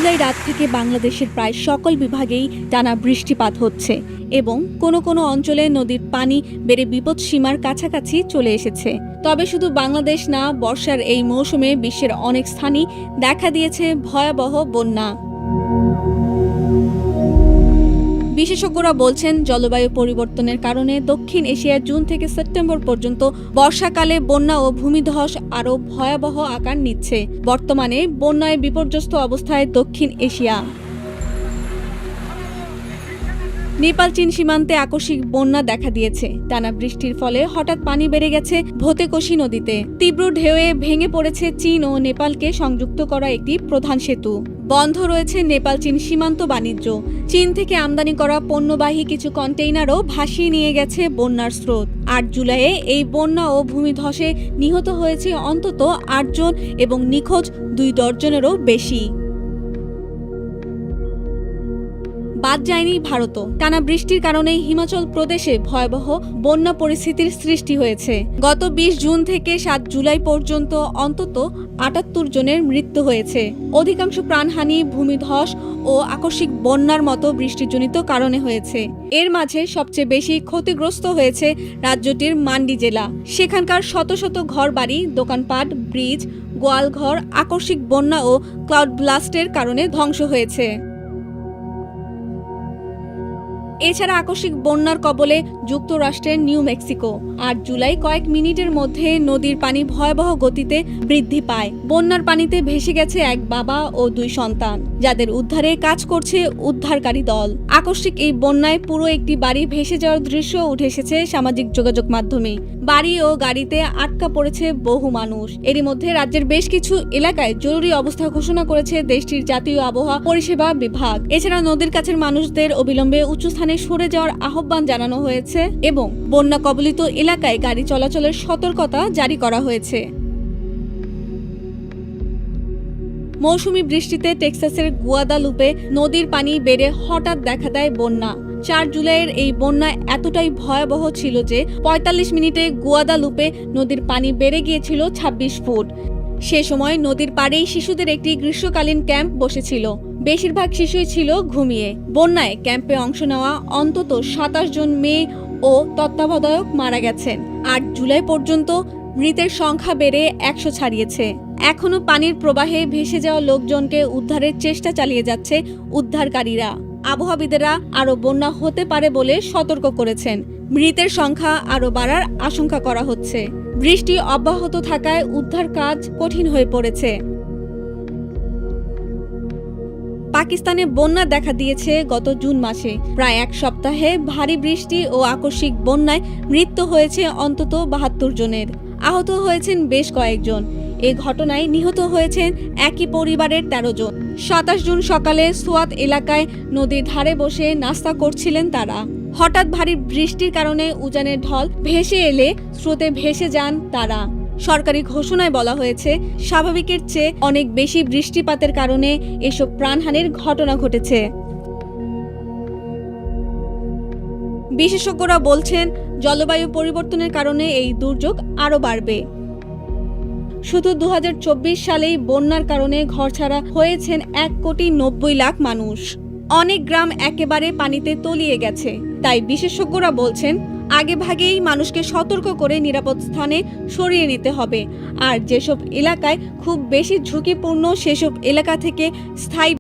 জুলাই রাত থেকে বাংলাদেশের প্রায় সকল বিভাগেই টানা বৃষ্টিপাত হচ্ছে এবং কোনো কোনো অঞ্চলে নদীর পানি বেড়ে বিপদসীমার কাছাকাছি চলে এসেছে। তবে শুধু বাংলাদেশ না, বর্ষার এই মৌসুমে বিশ্বের অনেক স্থানই দেখা দিয়েছে ভয়াবহ বন্যা। বিশেষজ্ঞরা বলছেন, জলবায়ু পরিবর্তনের কারণে দক্ষিণ এশিয়ায় জুন থেকে সেপ্টেম্বর পর্যন্ত বর্ষাকালে বন্যা ও ভূমিধস আরও ভয়াবহ আকার নিচ্ছে। বর্তমানে বন্যায় বিপর্যস্ত অবস্থায় দক্ষিণ এশিয়া। নেপাল চীন সীমান্তে আকস্মিক বন্যা দেখা দিয়েছে। টানা বৃষ্টির ফলে হঠাৎ পানি বেড়ে গেছে ভোতেকোশি নদীতে। তীব্র ঢেউয়ে ভেঙে পড়েছে চীন ও নেপালকে সংযুক্ত করা একটি প্রধান সেতু। বন্ধ রয়েছে নেপাল চীন সীমান্ত বাণিজ্য। চীন থেকে আমদানি করা পণ্যবাহী কিছু কন্টেইনারও ভাসিয়ে নিয়ে গেছে বন্যার স্রোত। ৮ জুলাইয়ে এই বন্যা ও ভূমিধসে নিহত হয়েছে অন্তত ৮ জন এবং নিখোঁজ ২ ডজনেরও বেশি। বাদ যায়নি ভারতও। টানা বৃষ্টির কারণে হিমাচল প্রদেশে ভয়াবহ বন্যা পরিস্থিতির সৃষ্টি হয়েছে। গত ২০ জুন থেকে ৭ জুলাই পর্যন্ত অন্তত ৭৮ জনের মৃত্যু হয়েছে। অধিকাংশ প্রাণহানি ভূমিধস ও আকস্মিক বন্যার মতো বৃষ্টিজনিত কারণে হয়েছে। এর মাঝে সবচেয়ে বেশি ক্ষতিগ্রস্ত হয়েছে রাজ্যটির মান্ডি জেলা। সেখানকার শত শত ঘরবাড়ি, দোকানপাট, ব্রিজ, গোয়ালঘর আকস্মিক বন্যা ও ক্লাউড ব্লাস্টের কারণে ধ্বংস হয়েছে। এছাড়া আকস্মিক বন্যার কবলে যুক্তরাষ্ট্রের নিউ মেক্সিকো। ৮ জুলাই কয়েক মিনিটের মধ্যে নদীর পানি ভয়াবহ গতিতে বৃদ্ধি পায়। বন্যার পানিতে ভেসে গেছে এক বাবা ও ২ সন্তান, যাদের উদ্ধারে কাজ করছে উদ্ধারকারী দল। আকস্মিক এই বন্যায় পুরো একটি বাড়ি ভেসে যাওয়ার দৃশ্য উঠে এসেছে সামাজিক যোগাযোগ মাধ্যমে। বাড়ি ও গাড়িতে আটকা পড়েছে বহু মানুষ। এরই মধ্যে রাজ্যের বেশ কিছু এলাকায় জরুরি অবস্থা ঘোষণা করেছে দেশটির জাতীয় আবহাওয়া পরিষেবা বিভাগ। এছাড়া নদীর কাছের মানুষদের অবিলম্বে উঁচু স্থানে সরে যাওয়ার আহ্বান জানানো হয়েছে এবং বন্যা কবলিত এলাকায় গাড়ি চলাচলের সতর্কতা জারি করা হয়েছে। মৌসুমী বৃষ্টিতে টেক্সাসের গুয়াদালুপে নদীর পানি বেড়ে হঠাৎ দেখা দেয় বন্যা। ৪ জুলাইয়ের এই বন্যা এতটাই ভয়াবহ ছিল যে ৪৫ মিনিটে গুয়াদালুপে নদীর পানি বেড়ে গিয়েছিল ২৬ ফুট। সে সময় নদীর পাড়েই শিশুদের একটি গ্রীষ্মকালীন ক্যাম্প বসেছিল। বেশিরভাগ শিশুই ছিল ঘুমিয়ে। বন্যায় ক্যাম্পে অংশ নেওয়া অন্তত ২৭ জন মেয়ে ও তত্ত্বাবধায়ক মারা গেছেন। ৮ জুলাই পর্যন্ত মৃতের সংখ্যা বেড়ে ১০০ ছাড়িয়েছে। এখনও পানির প্রবাহে ভেসে যাওয়া লোকজনকে উদ্ধারের চেষ্টা চালিয়ে যাচ্ছে উদ্ধারকারীরা। আবহাওয়াবিদেরা আরও বন্যা হতে পারে বলে সতর্ক করেছেন। মৃতের সংখ্যা আরও বাড়ার আশঙ্কা করা হচ্ছে। বৃষ্টি অব্যাহত থাকায় উদ্ধার কাজ কঠিন হয়ে পড়েছে। পাকিস্তানে বন্যা দেখা দিয়েছে গত জুন মাসে। প্রায় ১ সপ্তাহে ভারী বৃষ্টি ও আকস্মিক বন্যায় মৃত্যু হয়েছে অন্তত ৭২ জনের। আহত হয়েছেন বেশ কয়েকজন। এ ঘটনায় নিহত হয়েছেন একই পরিবারের ১৩ জন। ২৭ জুন সকালে সোয়াত এলাকায় নদীর ধারে বসে নাস্তা করছিলেন তারা। হঠাৎ ভারী বৃষ্টির কারণে উজানের ঢল ভেসে এলে স্রোতে ভেসে যান তারা। সরকারি ঘোষণায় বলা হয়েছে, স্বাভাবিকের চেয়ে অনেক বেশি বৃষ্টিপাতের কারণে এসব প্রাণহানির ঘটনা ঘটেছে। বিশেষজ্ঞরা বলছেন, জলবায়ু পরিবর্তনের কারণে এই দুর্যোগ আরও বাড়বে। শুধু ২০২৪ সালেই বন্যার কারণে ঘরছাড়া হয়েছেন ১,৯০,০০,০০০ মানুষ। অনেক গ্রাম একেবারে পানিতে তলিয়ে গেছে। তাই বিশেষজ্ঞরা বলছেন, আগেভাগেই মানুষকে সতর্ক করে নিরাপদ স্থানে সরিয়ে নিতে হবে। আর যেসব এলাকায় খুব বেশি ঝুঁকিপূর্ণ সেসব এলাকা থেকে স্থায়ী